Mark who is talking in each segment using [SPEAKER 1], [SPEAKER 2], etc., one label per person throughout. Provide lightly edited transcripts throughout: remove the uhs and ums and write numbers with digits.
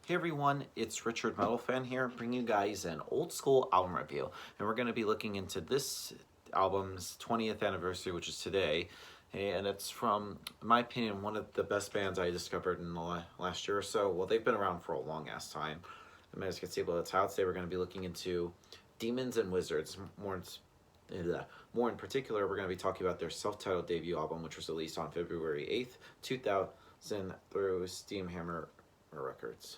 [SPEAKER 1] Hey everyone, it's Richard Metal Fan here, bringing you guys an old school album review. And we're going to be looking into this album's 20th anniversary, which is today. And it's from, in my opinion, one of the best bands I discovered in the last year or so. Well, they've been around for a long ass time. And as you can see below the title, today we're going to be looking into Demons and Wizards. More in particular, we're going to be talking about their self-titled debut album, which was released on February 8th, 2000 through Steamhammer Records.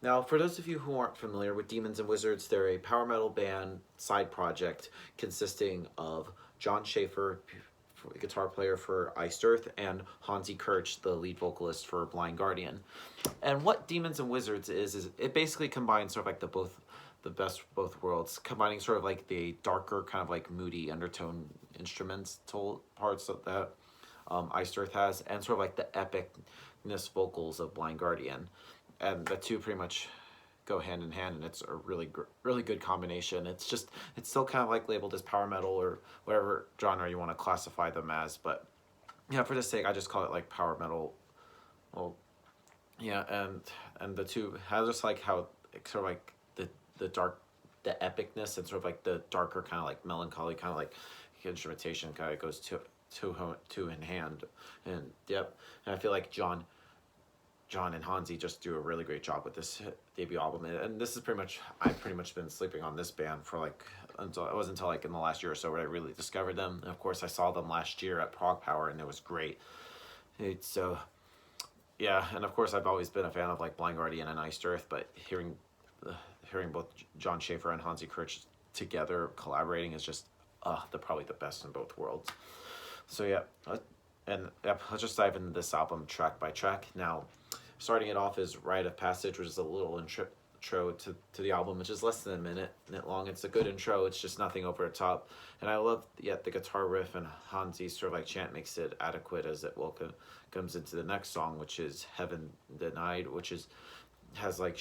[SPEAKER 1] Now, for those of you who aren't familiar with Demons and Wizards, they're a power metal band side project consisting of John Schaefer, guitar player for Iced Earth, and Hansi Kirch, the lead vocalist for Blind Guardian. And what Demons and Wizards is it basically combines sort of like the best of both worlds, combining sort of like the darker, kind of like moody undertone instrumental parts of that Iced Earth has, and sort of like the epicness vocals of Blind Guardian. And the two pretty much go hand in hand, and it's a really good combination. It's still kind of like labeled as power metal or whatever genre you want to classify them as, but yeah, for this sake I just call it like power metal. Well, yeah, and the two has just like how sort of like the epicness and sort of like the darker kind of like melancholy kind of like instrumentation kind of goes two in hand. And yep, and I feel like John and Hansi just do a really great job with this debut album, and this is I've pretty much been sleeping on this band for like until like in the last year or so where I really discovered them. And of course, I saw them last year at Prog Power, and it was great. It's yeah, and of course, I've always been a fan of like Blind Guardian and Iced Earth, but hearing both John Schaefer and Hansi Kirch together collaborating is just probably the best in both worlds. So yeah, let's just dive into this album track by track. Now, starting it off is Rite of Passage, which is a little intro to the album, which is less than a minute long. It's a good intro. It's just nothing over the top. And I love the guitar riff, and Hansi's sort of like chant makes it adequate as it comes into the next song, which is Heaven Denied, which has like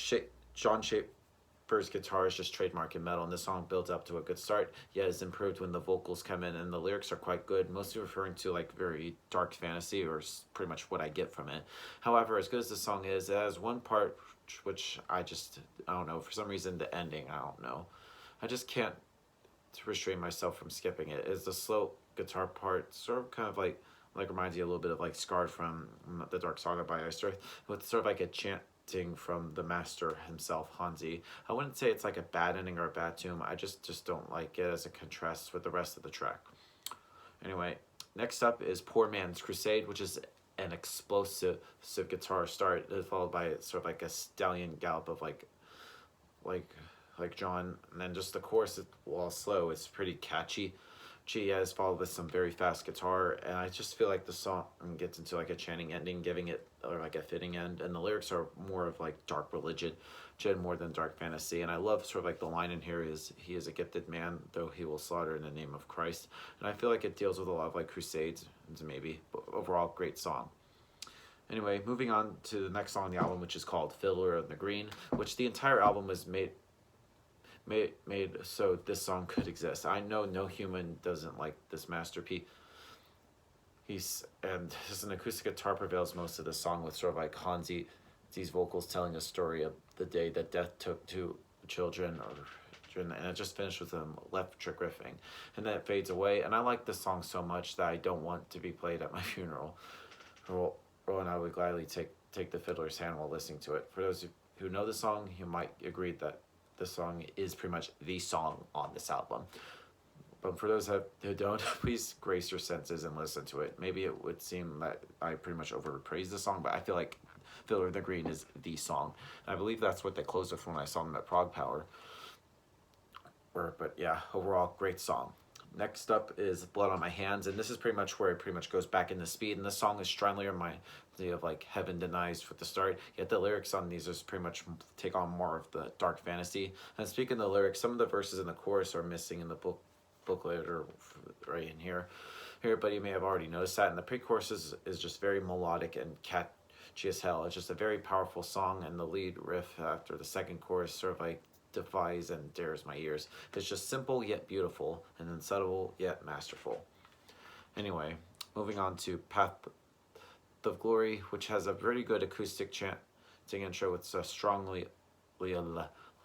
[SPEAKER 1] John Schaefer's guitar is just trademark in metal, and this song builds up to a good start, yet is improved when the vocals come in, and the lyrics are quite good, mostly referring to like very dark fantasy, or pretty much what I get from it. However, as good as the song is, it has one part which I don't know, for some reason the ending, I don't know, I just can't restrain myself from skipping it. Is the slow guitar part sort of kind of like reminds you a little bit of like Scarred from the Dark Saga by Iced Earth, with sort of like a chanting from the master himself, Hansi. I wouldn't say it's like a bad ending or a bad tune. I just don't like it as a contrast with the rest of the track. Anyway, next up is Poor Man's Crusade, which is an explosive guitar start, followed by sort of like a stallion gallop of like John, and then just the chorus, while slow, it's pretty catchy. She has followed with some very fast guitar, and I just feel like the song gets into like a chanting ending, giving it or like a fitting end, and the lyrics are more of like dark religion more than dark fantasy. And I love sort of like the line in here is, "He is a gifted man, though he will slaughter in the name of Christ." And I feel like it deals with a lot of like crusades, maybe, but overall great song. Anyway, moving on to the next song on the album, which is called Fiddler in the Green, which the entire album was made so this song could exist. I know no human doesn't like this masterpiece. And just an acoustic guitar prevails most of the song, with sort of like these vocals telling a story of the day that death took two children, and it just finished with them electric riffing, and then it fades away. And I like this song so much that I don't want to be played at my funeral, and I would gladly take the fiddler's hand while listening to it. For those who know the song, you might agree that the song is pretty much the song on this album. But for those who don't, please grace your senses and listen to it. Maybe it would seem that I pretty much overpraise the song, but I feel like Fiddler in the Green is the song. And I believe that's what they closed with when I saw them at Prog Power. But yeah, overall, great song. Next up is Blood on My Hands, and this is pretty much where it pretty much goes back into speed, and this song is strongly reminded of like Heaven Denies with the start, yet the lyrics on these is pretty much take on more of the dark fantasy. And speaking of the lyrics, some of the verses in the chorus are missing in the booklet or right in here, but you may have already noticed that. And the pre-chorus is just very melodic and catchy as hell. It's just a very powerful song, and the lead riff after the second chorus sort of like defies and dares my ears. It's just simple yet beautiful, and then subtle yet masterful. Anyway, moving on to Path of Glory, which has a pretty good acoustic intro with a strongly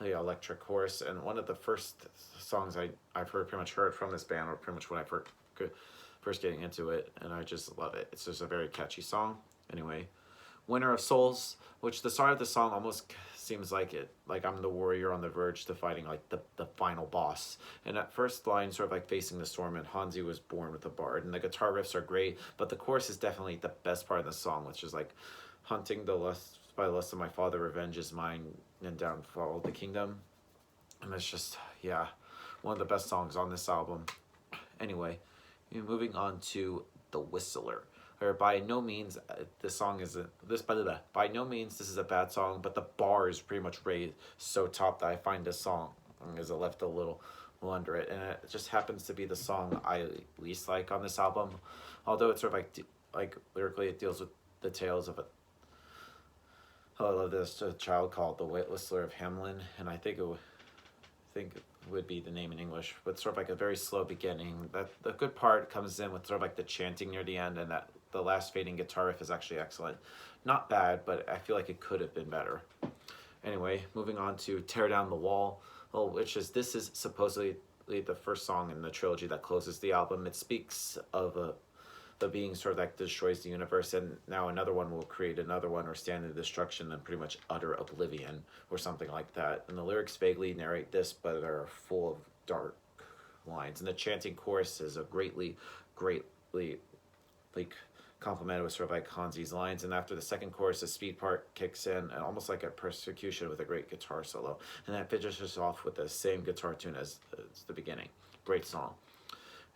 [SPEAKER 1] electric chorus. And one of the first songs I've pretty much heard from this band, or pretty much when I first getting into it, and I just love it. It's just a very catchy song. Anyway, Winner of Souls, which the start of the song almost seems like I'm the warrior on the verge to fighting like the final boss. And that first line sort of like facing the storm, and Hansi was born with a bard, and the guitar riffs are great, but the chorus is definitely the best part of the song, which is like, hunting the lust by the lust of my father, revenge is mine, and downfall of the kingdom. And it's just, yeah, one of the best songs on this album. Anyway, moving on to The Whistler. Or by no means this song is by no means this is a bad song, but the bar is pretty much raised so top that I find this song is left a little under it, and it just happens to be the song I least like on this album. Although it's sort of like lyrically it deals with the tales of I love this a child called the Whistler of Hamelin, and I think it would be the name in English, but sort of like a very slow beginning. That the good part comes in with sort of like the chanting near the end, and that the last fading guitar riff is actually excellent. Not bad, but I feel like it could have been better. Anyway, moving on to Tear Down the Wall, this is supposedly the first song in the trilogy that closes the album. It speaks of the being sort of like destroys the universe, and now another one will create another one or stand in destruction and pretty much utter oblivion or something like that. And the lyrics vaguely narrate this, but are full of dark lines. And the chanting chorus is a greatly like complemented with sort of like Hansi's lines. And after the second chorus, the speed part kicks in, and almost like a persecution with a great guitar solo. And that finishes off with the same guitar tune as the beginning. Great song.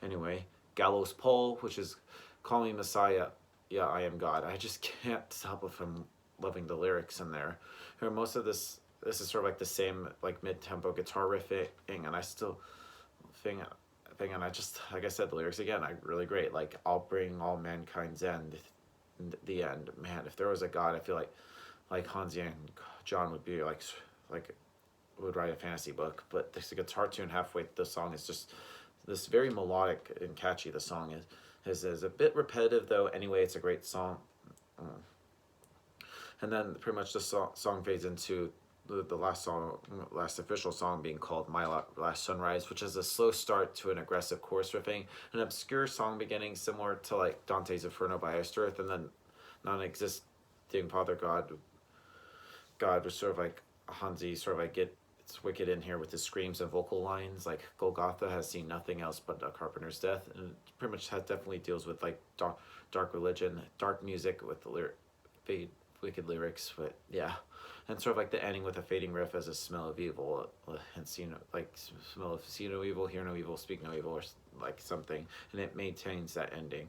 [SPEAKER 1] Anyway, Gallows Pole, which is Call Me Messiah, yeah, I am God. I just can't stop from loving the lyrics in there. Or most of this is sort of like the same like mid-tempo guitar riffing, and I still think, and I just, like I said, the lyrics again, really great. Like, I'll bring all mankind's end, the end. Man, if there was a God, I feel like Hansi and John would be like would write a fantasy book. But this guitar tune halfway through the song is just this very melodic and catchy. The song is a bit repetitive though. Anyway, it's a great song. And then pretty much the song fades into the last official song being called My Last Sunrise, which is a slow start to an aggressive chorus riffing, an obscure song beginning similar to like Dante's Inferno by Iced, and then non-existing Father God was sort of like Hansi sort of like it's wicked in here with his screams and vocal lines like Golgotha has seen nothing else but a carpenter's death, and it pretty much definitely deals with like dark religion, dark music with the wicked lyrics, but yeah. And sort of like the ending with a fading riff as a smell of evil, and smell of see no evil, hear no evil, speak no evil, or like something, and it maintains that ending.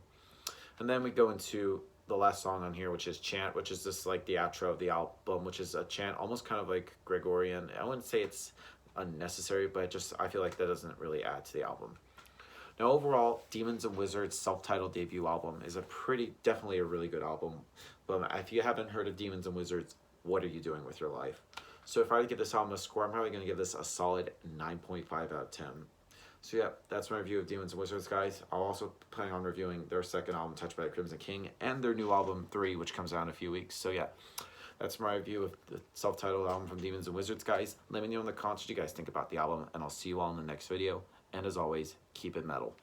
[SPEAKER 1] And then we go into the last song on here, which is Chant, which is just like the outro of the album, which is a chant almost kind of like Gregorian. I wouldn't say it's unnecessary, but I feel like that doesn't really add to the album. Now overall, Demons and Wizards' self-titled debut album is definitely a really good album. But if you haven't heard of Demons and Wizards, what are you doing with your life? So if I were to give this album a score, I'm probably going to give this a solid 9.5 out of 10. So yeah, that's my review of Demons and Wizards, guys. I'll also plan on reviewing their second album, Touched by the Crimson King, and their new album, 3, which comes out in a few weeks. So yeah, that's my review of the self-titled album from Demons and Wizards, guys. Let me know in the comments what you guys think about the album, and I'll see you all in the next video. And as always, keep it metal.